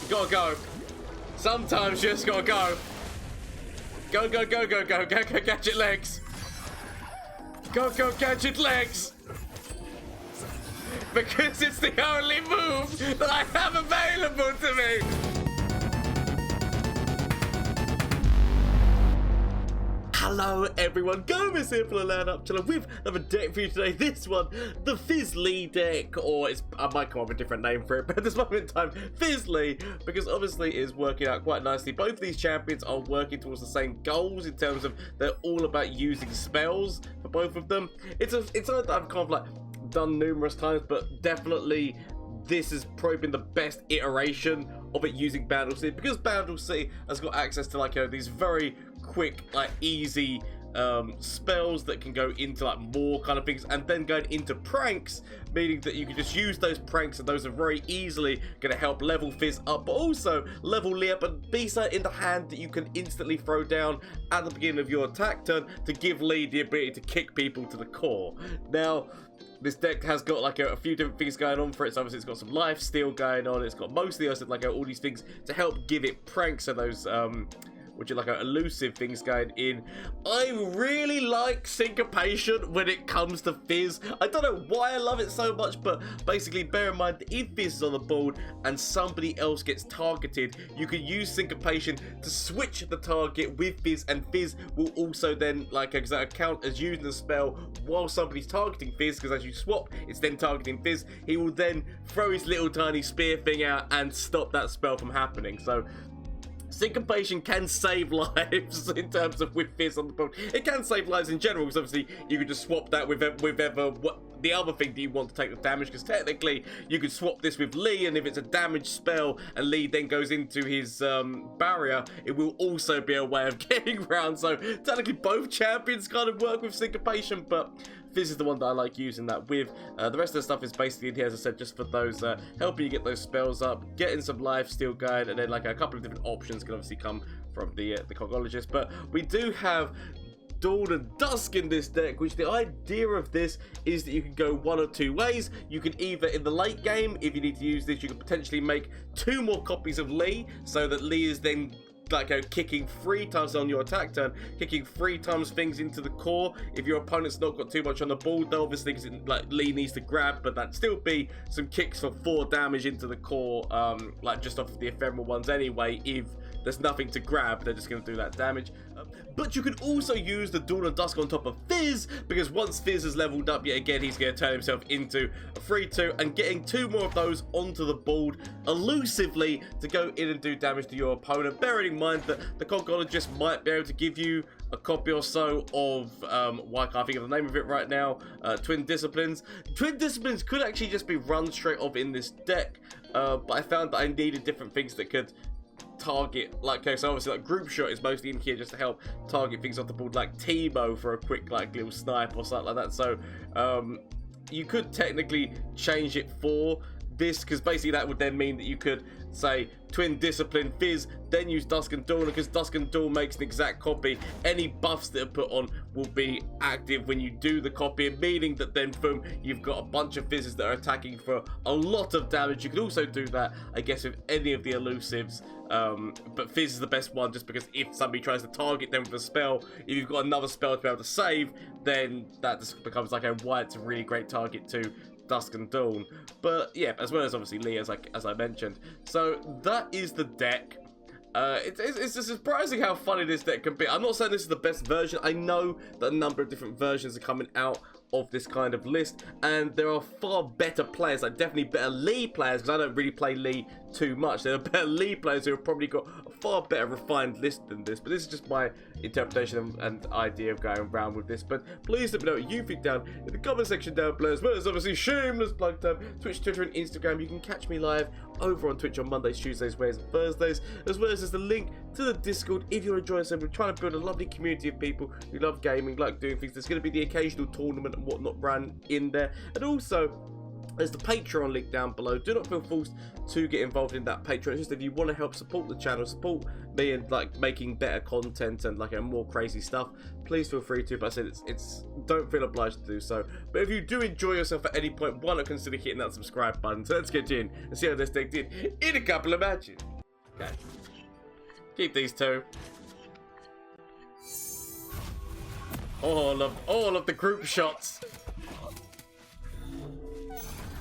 Gotta go. Sometimes you just gotta go. Go, go, go, go, go, go, go, gadget legs. Go, go, gadget legs. Because it's the only move that I have available to me. Hello everyone, Gomez here for the LAN Up channel with another deck for you today. This one, the Fizz Lee deck, or I might come up with a different name for it, but at this moment in time, Fizz Lee, because obviously it is working out quite nicely. Both of these champions are working towards the same goals in terms of they're all about using spells for both of them. It's something that I've kind of like done numerous times, but definitely this has probably been the best iteration of it using Bandle City, because Bandle City has got access to like these very quick, like easy spells that can go into like more kind of things, and then going into pranks, meaning that you can just use those pranks, and those are very easily going to help level Fizz up, but also level Lee up and be so in the hand that you can instantly throw down at the beginning of your attack turn to give Lee the ability to kick people to the core. Now, this deck has got like a few different things going on for it. So obviously it's got some life steal going on. It's got mostly like all these things to help give it pranks, and those which are like elusive things going in. I really like syncopation when it comes to Fizz. I don't know why I love it so much, but basically bear in mind that if Fizz is on the board and somebody else gets targeted, you can use syncopation to switch the target with Fizz, and Fizz will also then count as using the spell while somebody's targeting Fizz, because as you swap, it's then targeting Fizz. He will then throw his little tiny spear thing out and stop that spell from happening. So syncopation can save lives in terms of with Fizz on the board. It can save lives in general, because obviously you could just swap that with the other thing that you want to take the damage, because technically you could swap this with Lee, and if it's a damage spell and Lee then goes into his barrier, it will also be a way of getting around. So technically both champions kind of work with syncopation, but Fizz is the one that I like using that with. The rest of the stuff is basically in here, as I said, just for those helping you get those spells up, getting some life steal guide, and then like a couple of different options can obviously come from the Cogologist. But we do have Dawn and Dusk in this deck, which the idea of this is that you can go one or two ways. You can either, in the late game, if you need to use this, you can potentially make 2 more copies of Lee, so that Lee is then kicking 3 times on your attack turn, kicking 3 times things into the core. If your opponent's not got too much on the board, though, obviously, because Lee needs to grab, but that'd still be some kicks for 4 damage into the core, just off of the ephemeral ones anyway. If there's nothing to grab, they're just going to do that damage. But you can also use the Dawn and Dusk on top of Fizz, because once Fizz has leveled up yet again, he's going to turn himself into a 3-2, and getting 2 more of those onto the board elusively to go in and do damage to your opponent. Bearing in mind that the Cogologist might be able to give you a copy or so of, I can't think of the name of it right now, Twin Disciplines. Twin Disciplines could actually just be run straight off in this deck, but I found that I needed different things that could target, so obviously group shot is mostly in here just to help target things off the board, like Timo for a quick little snipe or something like that. So you could technically change it for this, because basically that would then mean that you could say Twin Discipline Fizz, then use Dusk and Dawn, because Dusk and Dawn makes an exact copy. Any buffs that are put on will be active when you do the copy, meaning that then boom, you've got a bunch of Fizzes that are attacking for a lot of damage. You could also do that, I guess, with any of the elusives, but Fizz is the best one, just because if somebody tries to target them with a spell, if you've got another spell to be able to save, then that just becomes why it's a really great target to Dusk and Dawn. But yeah, as well as obviously Lee, as I mentioned. So that is the deck. It's just surprising how funny this deck can be. I'm not saying this is the best version. I know that a number of different versions are coming out of this kind of list, and there are far better players, definitely better Lee players, because I don't really play Lee too much. There are better Lee players who have probably got a far better refined list than this, but this is just my interpretation and idea of going around with this. But please let me know what you think down in the comment section down below, as well as obviously shameless plug time, Twitch, Twitter and Instagram. You can catch me live over on Twitch on Mondays, Tuesdays, Wednesdays and Thursdays, as well as there's the link to the Discord if you want to join us. And we're trying to build a lovely community of people who love gaming, like doing things. There's going to be the occasional tournament and whatnot ran in there, and also there's the Patreon link down below. Do not feel forced to get involved in that Patreon. It's just if you want to help support the channel, support me and making better content and more crazy stuff, please feel free to. But I said it's don't feel obliged to do so. But if you do enjoy yourself at any point, why not consider hitting that subscribe button? So let's get in and see how this deck did in a couple of matches. Okay. Keep these two. All of the group shots.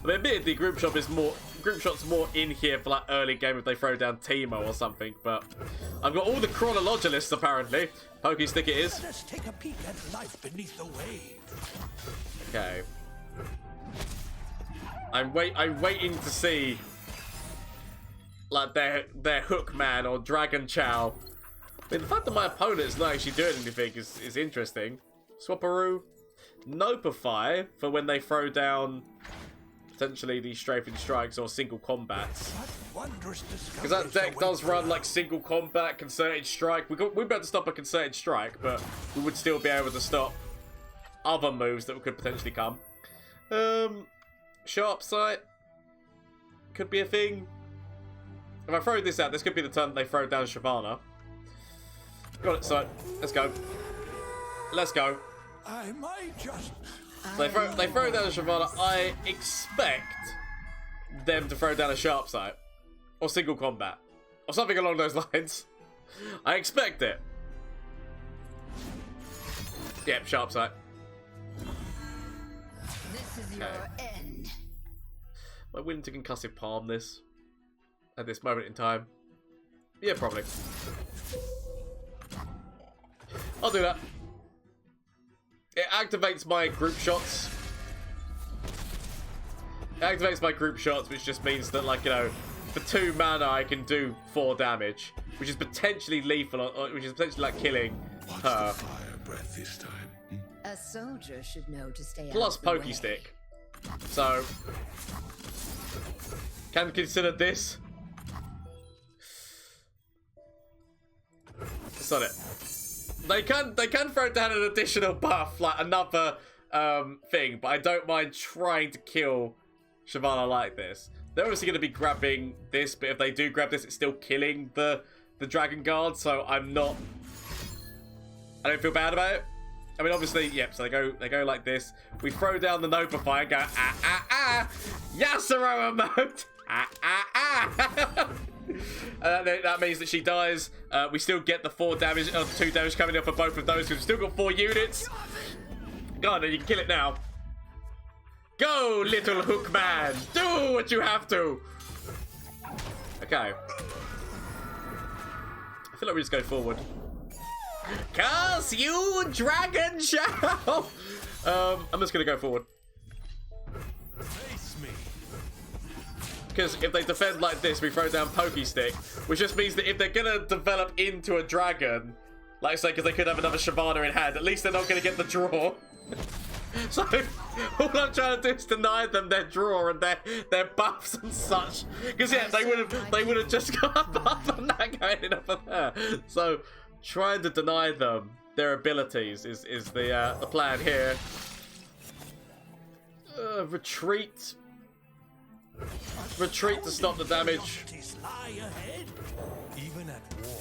I mean, admittedly, group shot's more in here for like early game if they throw down Teemo or something. But I've got all the chronologists apparently. Pokey stick it is. Let us take a peek at life beneath the waves. Okay. I'm waiting to see like their hook man or Dragon Chow. I mean, the fact that my opponent's not actually doing anything is interesting. Swapperoo. Nopify for when they throw down potentially these strafing strikes or single combats. Because that deck does run like single combat, concerted strike. We'd be able to stop a concerted strike, but we would still be able to stop other moves that could potentially come. Sharp sight could be a thing. If I throw this out, this could be the turn they throw down Shyvana. Got it, so let's go. Let's go. I might just... They throw down a Shyvana. I expect them to throw down a sharp sight. Or single combat. Or something along those lines. I expect it. Yep, sharp sight. This is your end. Am I willing to concussive palm this? At this moment in time? Yeah, probably. I'll do that. It activates my group shots. It activates my group shots, which just means that, like, you know, for 2 mana I can do 4 damage, which is potentially lethal, which is potentially like killing her. Fire breath this time. A soldier should know to stay Plus out of the Pokey way. Stick. So, can consider this. It's not it. They can throw down an additional buff, like another thing, but I don't mind trying to kill Shyvana like this. They're obviously going to be grabbing this, but if they do grab this, it's still killing the Dragon Guard, so I don't feel bad about it. I mean, obviously, yep, so they go like this. We throw down the Nopify and go, Yasuo mode! That means that she dies. We still get the 4 damage, 2 damage coming in for both of those, because we've still got 4 units. Go on, then you can kill it now. Go, little hook man! Do what you have to! Okay. I feel like we just go forward. Curse you, Dragon Chow! I'm just gonna go forward. Face me. Because if they defend like this, we throw down Pokey Stick, which just means that if they're gonna develop into a dragon, like I say, because they could have another Shyvana in hand, at least they're not gonna get the draw. So all I'm trying to do is deny them their draw and their buffs and such. Because yeah, they would have just got a buff on that going in over there. So trying to deny them their abilities is the plan here. Retreat to stop the damage. Even at war,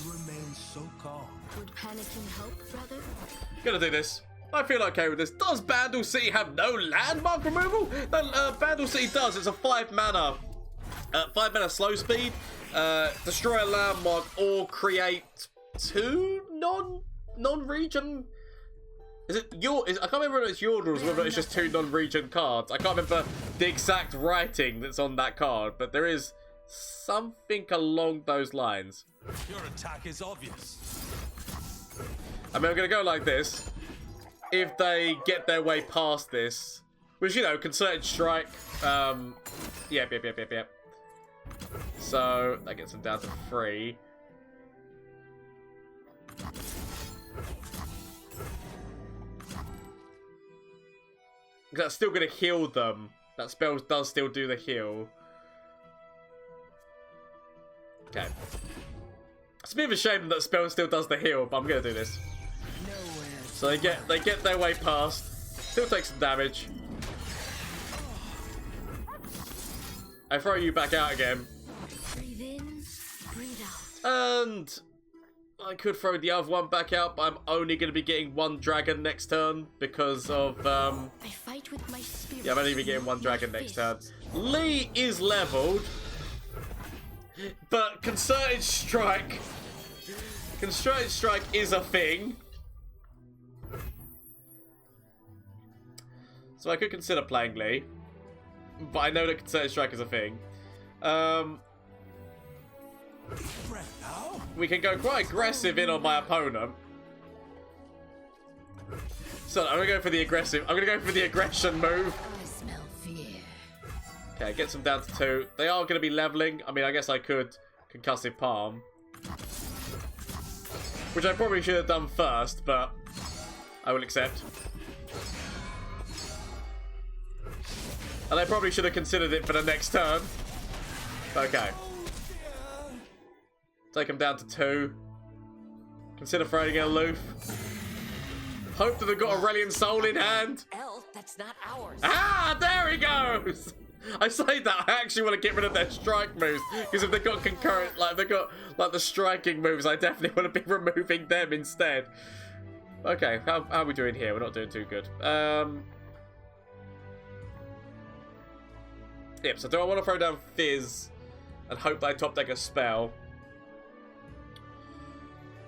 you remain so calm. Would panicking help, brother? Gonna do this. I feel okay with this. Does Bandle City have no landmark removal? Bandle City does. It's a 5 mana slow speed. Destroy a landmark or create 2 non-region. Is it your? I can't remember if it's Yordles, whether it's just 2 non-region cards. I can't remember the exact writing that's on that card, but there is something along those lines. Your attack is obvious. I mean, I'm gonna go like this. If they get their way past this, which, you know, concerted strike. Yep. So that gets them down to 3. That's still going to heal them. That spell does still do the heal. Okay. It's a bit of a shame that spell still does the heal, but I'm going to do this. So they get their way past. Still take some damage. I throw you back out again. Breathe in, breathe out. And I could throw the other one back out, but I'm only going to be getting 1 dragon next turn because of I fight with my spirit. yeah, I'm only going to be getting 1 dragon next turn. Lee is leveled. But concerted strike is a thing. So I could consider playing Lee. But I know that concerted strike is a thing. We can go quite aggressive in on my opponent. So I'm gonna go for the aggressive. I'm gonna go for the aggression move. I smell fear. Okay, gets them down to 2. They are gonna be leveling. I mean, I guess I could concussive palm, which I probably should have done first, but I will accept. And I probably should have considered it for the next turn. Okay. Take him down to 2. Consider throwing it aloof. Hope that they've got Aurelian Soul in hand. Elf, that's not ours. Ah, there he goes! I say that, I actually want to get rid of their strike moves. Because if they've got concurrent, like, they've got, like, the striking moves, I definitely want to be removing them instead. Okay, how are we doing here? We're not doing too good. Yep, so do I want to throw down Fizz and hope that I top deck a spell?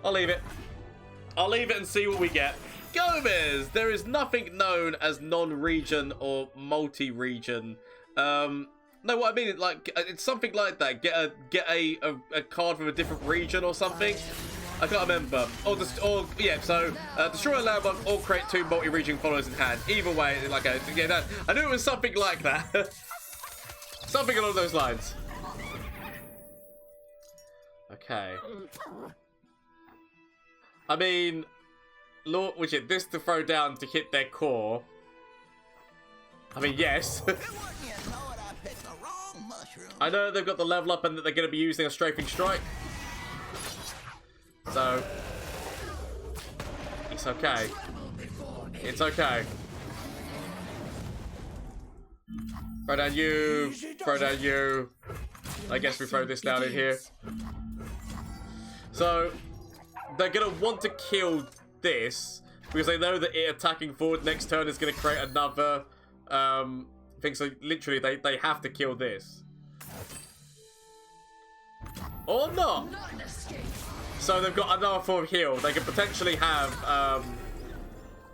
I'll leave it. I'll leave it and see what we get. Gomez! There is nothing known as non-region or multi-region. No, what I mean is, like, it's something like that. Get a card from a different region or something. I can't remember. Yeah. So destroy a landmark or create 2 multi-region followers in hand. Either way, like yeah, I knew it was something like that. Something along those lines. Okay. I mean, Lord, which is this to throw down to hit their core? I mean, yes. I know they've got the level up and that they're going to be using a strafing strike. So, it's okay. It's okay. Throw down you. Throw down you. I guess we throw this down in here. So, they're going to want to kill this because they know that it attacking forward next turn is going to create another thing. So, literally, they have to kill this. Or not. So, they've got another form of heal. They could potentially have...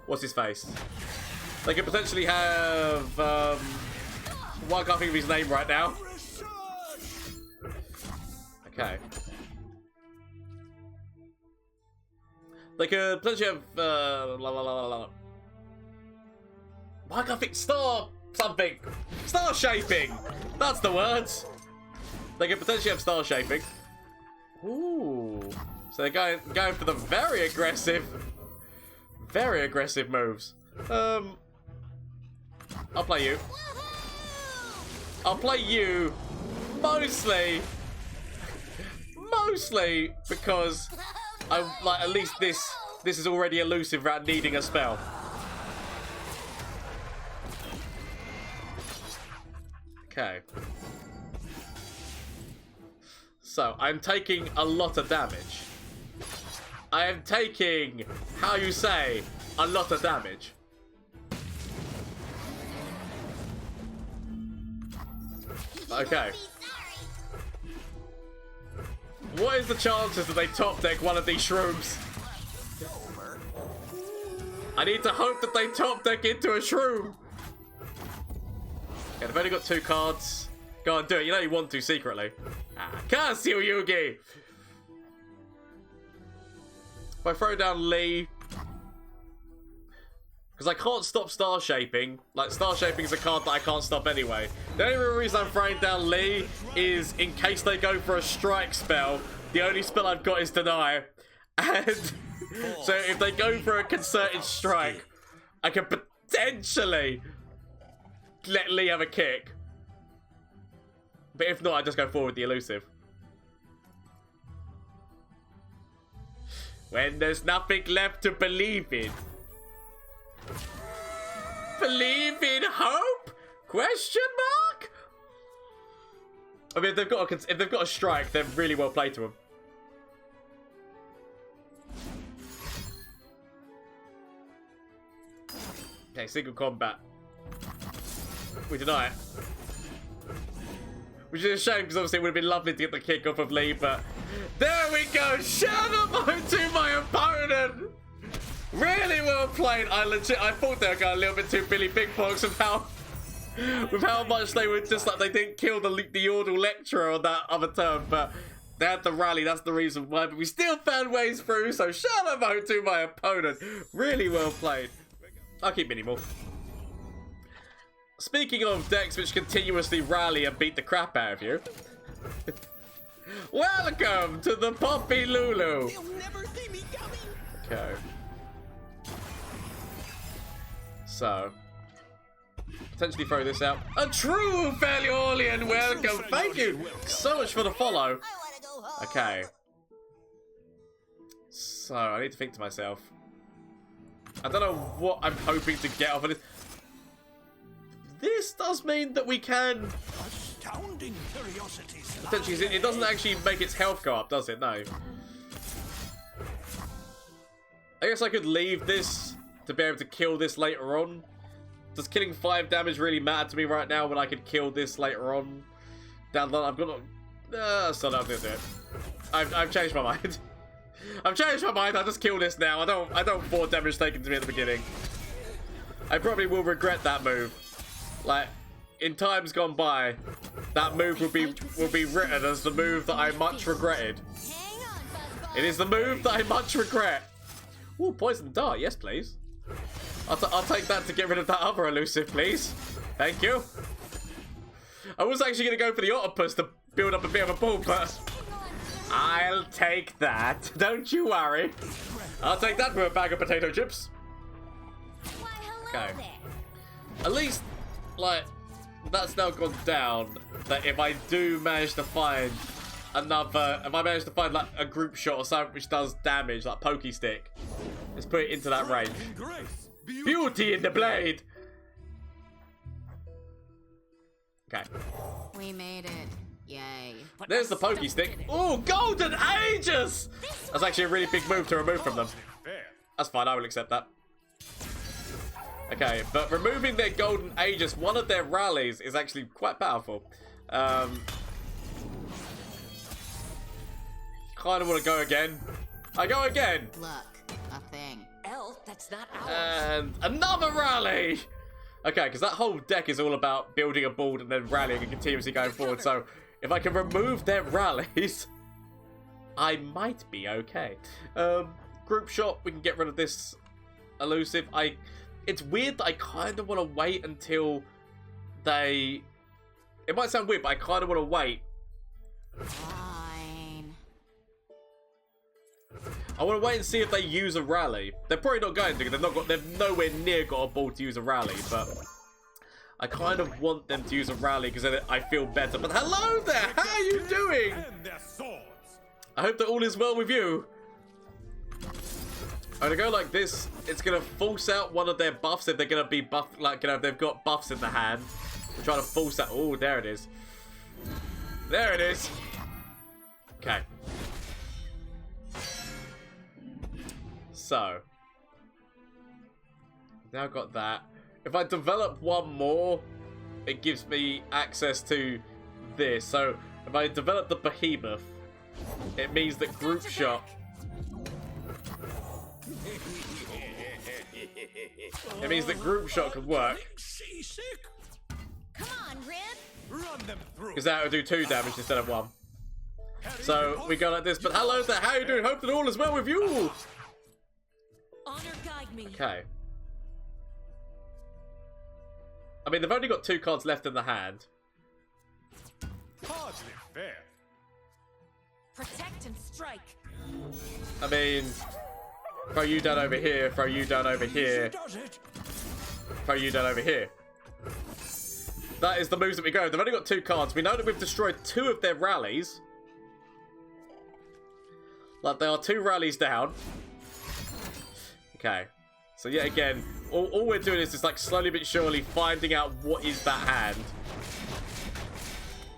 what's his face? They could potentially have... well, I can't think of his name right now. Okay. They could potentially have, why can't I think star something? Star shaping! That's the words! They could potentially have star shaping. Ooh. So they're going for the very aggressive moves. I'll play you. I'll play you mostly because I like at least this is already elusive without needing a spell. Okay. So I'm taking a lot of damage. I am taking, how you say, a lot of damage. Okay. What is the chances that they top deck one of these shrooms? I need to hope that they top deck into a shroom. Okay, they've only got 2 cards. Go on, do it. You know you want to secretly. Curse you, Yugi! If I throw down Lee... Because I can't stop Star Shaping. Like, Star Shaping is a card that I can't stop anyway. The only reason I'm throwing down Lee is in case they go for a strike spell. The only spell I've got is Deny. And so if they go for a concerted strike, I can potentially let Lee have a kick. But if not, I just go forward with the elusive. When there's nothing left to believe in. Believe in hope? Question mark? I mean, if they've got a strike, they're really well played to them. Okay, single combat. We deny it. Which is a shame because obviously it would have been lovely to get the kick off of Lee, but there we go. Shadow mode to my opponent. Really well played. I thought they were going a little bit too Billy Big Box with how much they were just like they didn't kill the Yordle lecturer on that other turn, but they had the rally. That's the reason why. But we still found ways through. So shadow mode to my opponent. Really well played. I'll keep minimal. Speaking of decks which continuously rally and beat the crap out of you. Welcome to the Poppy Lulu. They'll never see me coming. Okay. So, potentially throw this out. A true Fairlian, welcome. Thank you so much for the follow. I wanna go home. Okay. So, I need to think to myself. I don't know what I'm hoping to get off of this. This does mean that we can... Astounding curiosities. Potentially, it doesn't actually make its health go up, does it? No. I guess I could leave this to be able to kill this later on. Does killing 5 damage really matter to me right now when I could kill this later on? Down the line, I've got to... so I'm going to do it. I've changed my mind. I've changed my mind. I'll just kill this now. I don't want 4 damage taken to me at the beginning. I probably will regret that move. Like, in times gone by, that move will be written as the move that I much regretted. Hang on, Fuzzball. It is the move that I much regret. Ooh, poison dart, yes please. I'll take that to get rid of that other elusive, please. Thank you. I was actually going to go for the octopus to build up a bit of a ball, but I'll take that. Don't you worry. I'll take that for a bag of potato chips. Why, hello Okay. there. At least, like, that's now gone down. That if I do manage to find another, if I manage to find like a group shot or something which does damage, like pokey stick, let's put it into that range. Grace. Beauty in the blade. Okay, We made it. Yay. there's the pokey stick. Ooh, golden ages. That's actually a really big move to remove from them. That's fine, I will accept that. Okay, but removing their golden aegis, one of their rallies, is actually quite powerful. Kind of want to go again. I go again. Look, a thing. Elf, that's not ours. And another rally. Okay, because that whole deck is all about building a board and then rallying and continuously going forward. So if I can remove their rallies, I might be okay. Group shot, we can get rid of this elusive. It's weird that I kind of want to wait until they... It might sound weird, but I kind of want to wait. Fine. I want to wait and see if they use a rally. They're probably not going to, because they've nowhere near got a ball to use a rally, but I kind of want them to use a rally because then I feel better. But hello there, how are you doing? And their swords. I hope that all is well with you. I'm gonna go like this. It's gonna force out one of their buffs if they're gonna be buffed, like, you know, if they've got buffs in the hand. I'm trying to force that. Oh, there it is. There it is. Okay. So. Now I've got that. If I develop one more, it gives me access to this. So, if I develop the behemoth, it means that group shot... It means that group shot could work. Seasick. Come on, Rib. Run them through. Because that would do 2 damage instead of 1. So we go like this. But hello there, how you doing? Hope that all is well with you. Honor guide me. Okay. I mean, they've only got 2 cards left in the hand. Hardly fair. Protect and strike. I mean, throw you down over here, throw you down over here, Does it? throw you down over here. That is the moves that we go. They've only got 2 cards. We know that we've destroyed 2 of their rallies. Like, there are 2 rallies down. Okay. So, yet again, all we're doing is just, like, slowly but surely finding out what is that hand.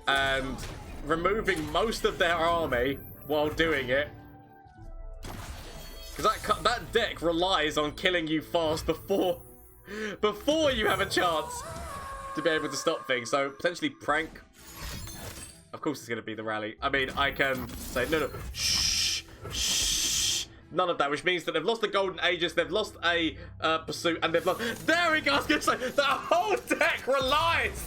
And removing most of their army while doing it. Because that deck relies on killing you fast before you have a chance to be able to stop things. So, potentially prank. Of course it's going to be the rally. I mean, I can say, no, shh, shh. None of that, which means that they've lost the Golden Aegis, they've lost a Pursuit, and they've lost... There we go, I was going to say, the whole deck relies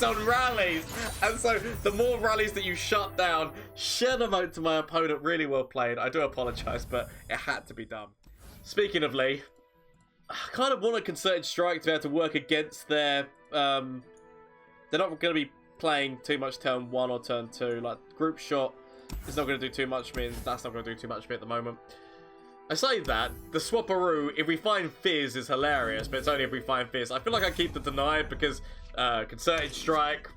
on rallies. And so, the more rallies that you shut down, shed them out to my opponent. Really well played. I do apologise, but it had to be done. Speaking of Lee, I kind of want a Concerted Strike to be able to work against their... they're not going to be playing too much turn 1 or turn 2. Like, Group Shot is not going to do too much for me, and that's not going to do too much for me at the moment. I say that, the Swapperoo, if we find Fizz, is hilarious, but it's only if we find Fizz. I feel like I keep the Deny because Concerted Strike...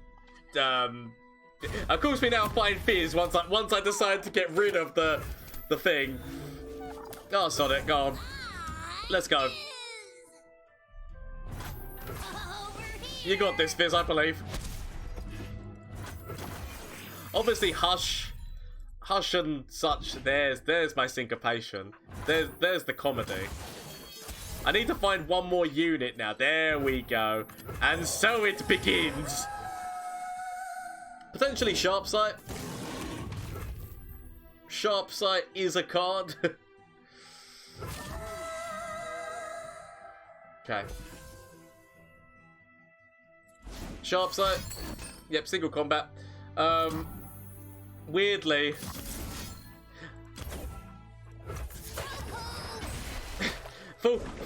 of course we now find Fizz once I decide to get rid of the thing. Oh, Sonic, go on. Let's go. You got this, Fizz, I believe. Obviously, Hush and such. There's my syncopation. There's the comedy. I need to find one more unit now. There we go. And so it begins. Potentially Sharp Sight. Sharp Sight is a card. Okay. Sharp Sight. Yep, single combat. Weirdly...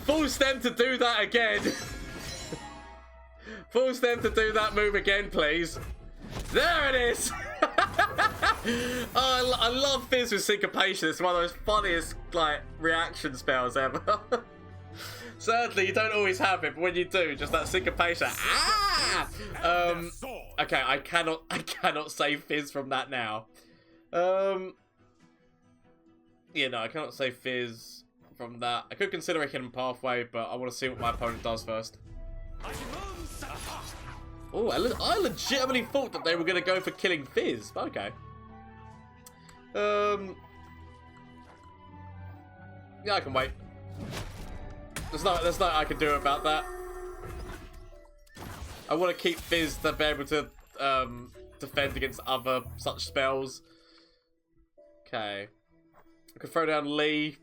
Force them to do that again. Force them to do that move again, please. There it is. Oh, I love Fizz with syncopation. It's one of those funniest reaction spells ever. Sadly, you don't always have it, but when you do, just that syncopation. Ah! Okay, I cannot save Fizz from that now. Yeah, no, I cannot save Fizz from that. I could consider a hidden pathway, but I want to see what my opponent does first. Oh, I legitimately thought that they were going to go for killing Fizz. Okay. Yeah, I can wait. There's nothing I can do about that. I want to keep Fizz to be able to defend against other such spells. Okay. I could throw down Lee.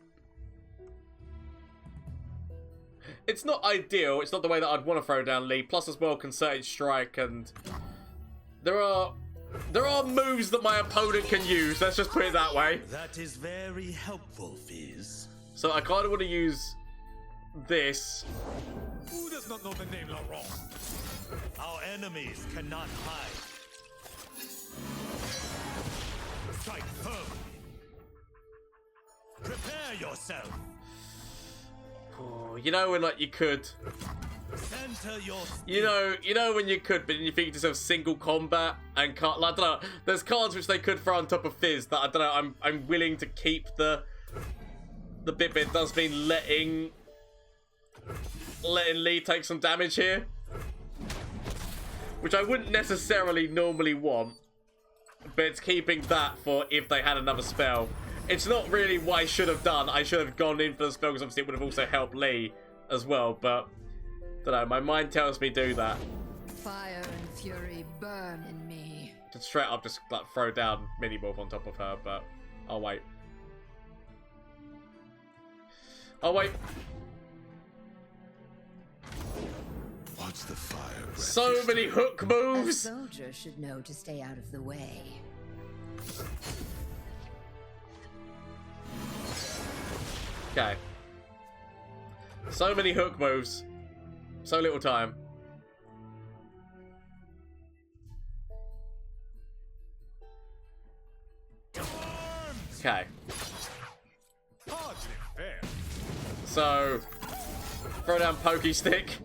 It's not ideal. It's not the way that I'd want to throw down Lee. Plus, as well, Concerted Strike, and there are moves that my opponent can use. Let's just put it that way. That is very helpful, Fizz. So I kind of want to use this. Who does not know the name Laurent? Our enemies cannot hide. Strike firmly. Prepare yourself. Oh, you know when you could. Center your You know when you could, but then you think to yourself single combat and can't. I don't know. There's cards which they could throw on top of Fizz that I don't know. I'm willing to keep the bit, but it does mean letting Lee take some damage here, which I wouldn't necessarily normally want, but it's keeping that for if they had another spell. It's not really what I should have done. I should have gone in for the spell because obviously it would have also helped Lee as well, but I don't know, my mind tells me do that. Fire and fury burn in me. To straight up just throw down Minimorph on top of her, but I'll wait. I'll wait. Watch the fire. So many hook A moves. soldier should know to stay out of the way. Okay. So many hook moves. So little time. Okay. Hardly fair. So, throw down Pokey Stick.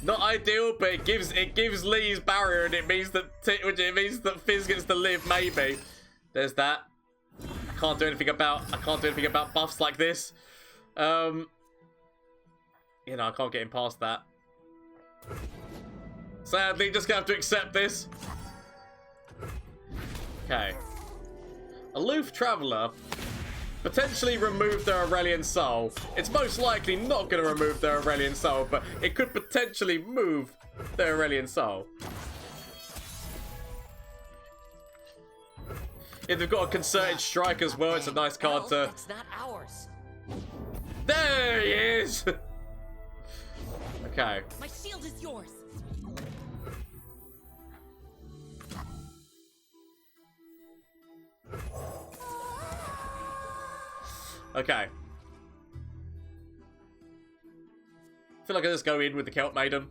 Not ideal, but it gives Lee's barrier, and it means that Fizz gets to live. Maybe there's that. I can't do anything about buffs like this. You know, I can't get him past that. Sadly, just gonna have to accept this. Okay. Aloof Traveler. Potentially remove their Aurelian Soul. It's most likely not going to remove their Aurelian Soul, but it could potentially move their Aurelian Soul. If they've got a concerted strike as well, it's a nice card No, to... that's not ours. There he is! Okay. My shield is yours. Okay. I feel like I just go in with the Kelp Maiden.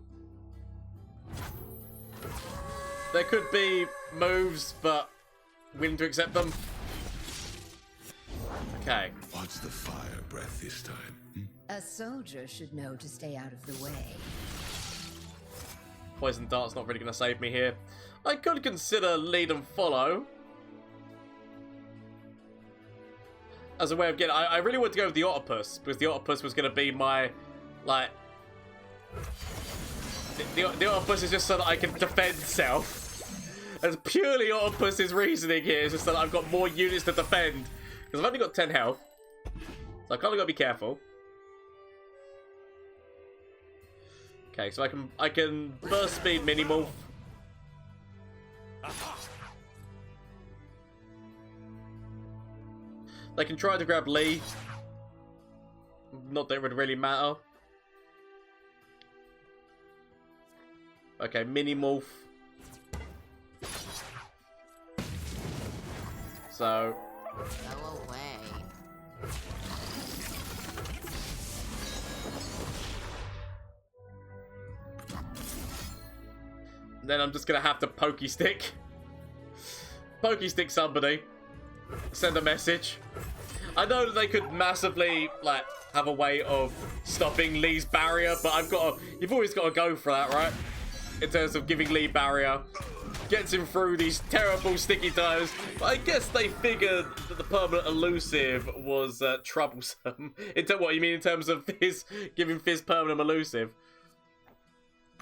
There could be moves, but willing to accept them. Okay. What's the fire breath this time? A soldier should know to stay out of the way. Poison Dart's not really going to save me here. I could consider lead and follow. As a way of getting... I really want to go with the Octopus, because the Octopus was going to be my, like... The Octopus is just so that I can defend self. That's purely Octopus's reasoning here. It's just that I've got more units to defend. Because I've only got 10 health. So I kind of got to be careful. Okay, so I can burst speed mini-morph. They can try to grab Lee. Not that it would really matter. Okay, mini-morph. So... Go away. Then I'm just gonna have to pokey stick. Pokey stick somebody. Send a message. I know that they could massively, like, have a way of stopping Lee's barrier, but I've got to... You've always got to go for that, right? In terms of giving Lee barrier. Gets him through these terrible sticky times. But I guess they figured that the permanent elusive was troublesome. What you mean in terms of Fizz, giving Fizz permanent elusive?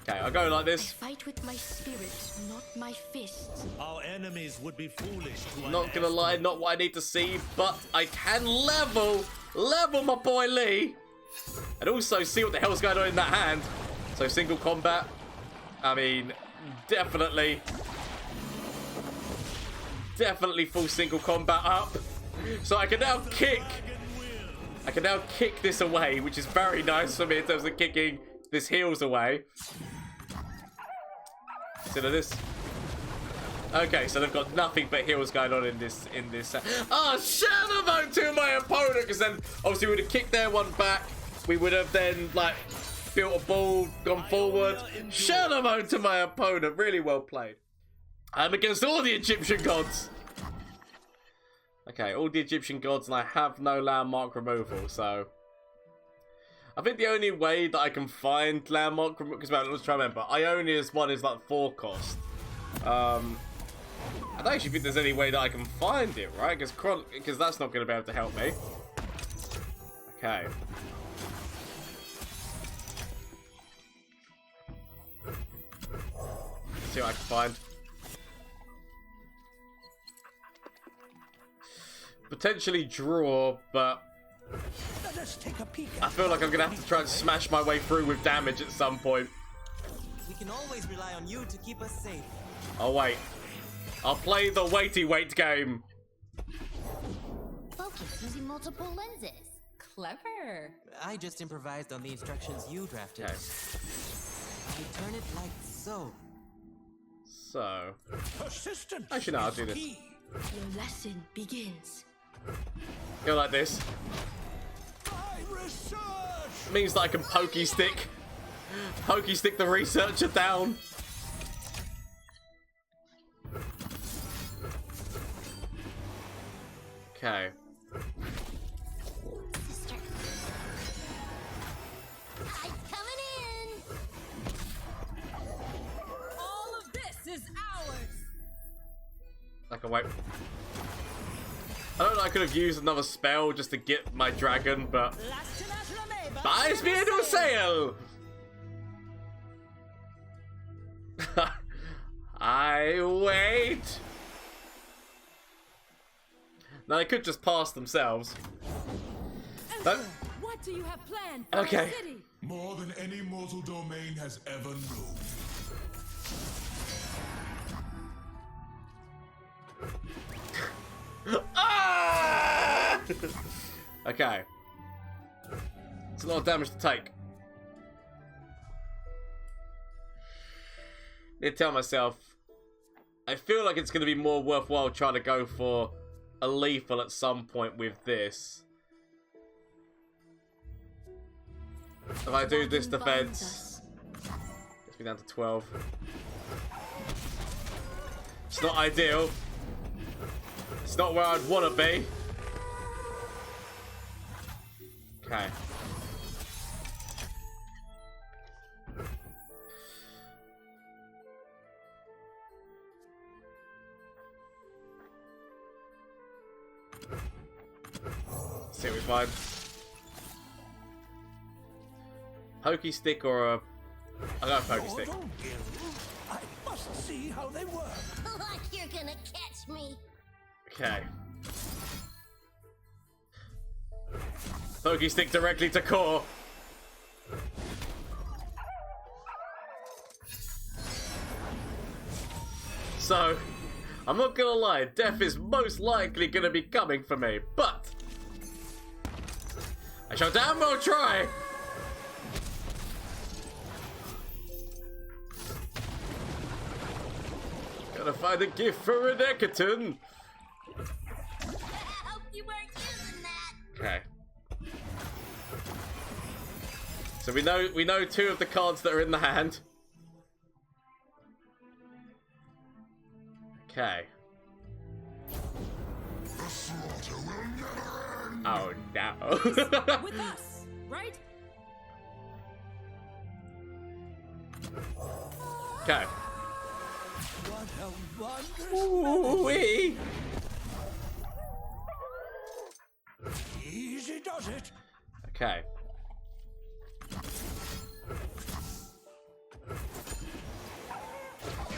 Okay, I'll go like I this. fight with my spirit, not my fists. Our enemies would be foolish to Not gonna lie, not what I need to see, but I can level my boy Lee. And also see what the hell's going on in that hand. So single combat. I mean, definitely full single combat up. So I can now kick this away, which is very nice for me in terms of kicking this heals away. Consider this. Okay, so they've got nothing but heals going on in this. Oh, shadow vote to my opponent, because then obviously we would have kicked their one back. We would have then like built a ball, gone forward. Shadow vote to my opponent. Really well played. I'm against all the Egyptian gods. Okay, all the Egyptian gods, and I have no landmark removal, so I think the only way that I can find landmark removal, because let's try to remember, Ionia's one is like 4 cost. I don't actually think there's any way that I can find it, right? Because that's not going to be able to help me. Okay. Let's see what I can find. Potentially draw, but Let's take a peek. I feel like I'm going to have to try and smash my way through with damage at some point. We can always rely on you to keep us safe. Oh, wait. I'll play the waity wait game. Focus using multiple lenses. Clever. I just improvised on the instructions you drafted. Okay. I turn it like so. So. Persistence. Actually, no, I'll do this. Your lesson begins. Go like this. Means that I can pokey stick the researcher down. Okay. Sister. I'm coming in. All of this is ours. I can wait. I don't know, I could have used another spell just to get my dragon, but Buys me a new sail! I wait! Now they could just pass themselves. But, What do you have planned for Okay. our city? More than any mortal domain has ever known. Okay. It's a lot of damage to take. I tell myself, I feel like it's going to be more worthwhile trying to go for a lethal at some point with this. If I do this defense, gets me down to 12. It's not ideal. It's not where I'd want to be. Okay. See what we find. Pokey stick or a... I got a pokey stick. I must see how they work. Like you're gonna catch me. Okay. Pokey stick directly to core. So, I'm not gonna lie, death is most likely gonna be coming for me, but I shall damn well try. Gotta find a gift for Renekton. I hope you weren't using that. Okay. So we know two of the cards that are in the hand. Okay. Oh no. With us, right? Okay. What a wondrous Ooh-wee. easy does it. Okay.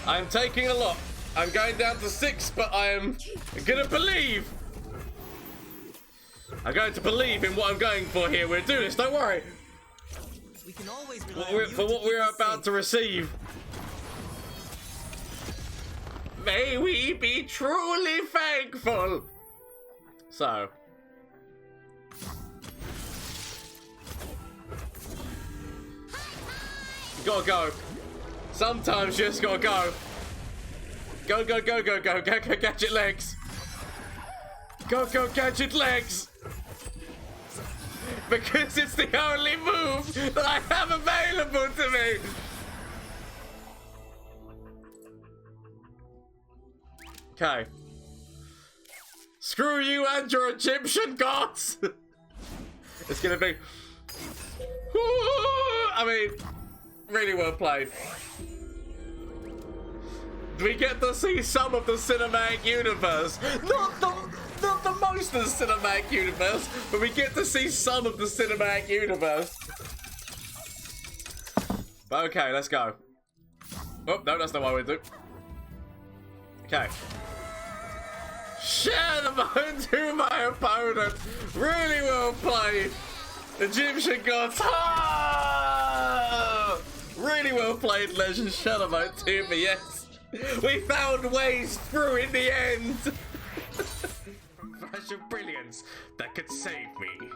I'm taking a lot. I'm going down to 6, but I am gonna believe. I'm going to believe in what I'm going for here. We're doing this, don't worry. We can always rely on you For to what keep we're us about safe. to receive. May we be truly thankful. So. You gotta go. Sometimes you just gotta go. Go, go, go, go, go, go, go, gadget legs. Go, go, gadget legs. Because it's the only move that I have available to me. Okay. Screw you and your Egyptian gods. It's gonna be... I mean, really well played. We get to see some of the cinematic universe. Not the most of the cinematic universe, but we get to see some of the cinematic universe. But okay, let's go. Oh, no, that's not what we do. Okay. Share the bone to my opponent. Really well played. Egyptian gods. Ah! Really well played, Legend. Share the bone to me, yes. We found ways through in the end. Flash of brilliance that could save me.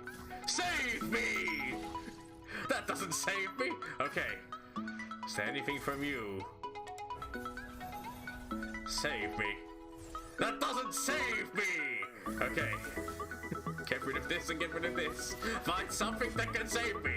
Save me! That doesn't save me. Okay. Is there anything from you? Save me. That doesn't save me! Okay. Get rid of this and get rid of this. Find something that can save me.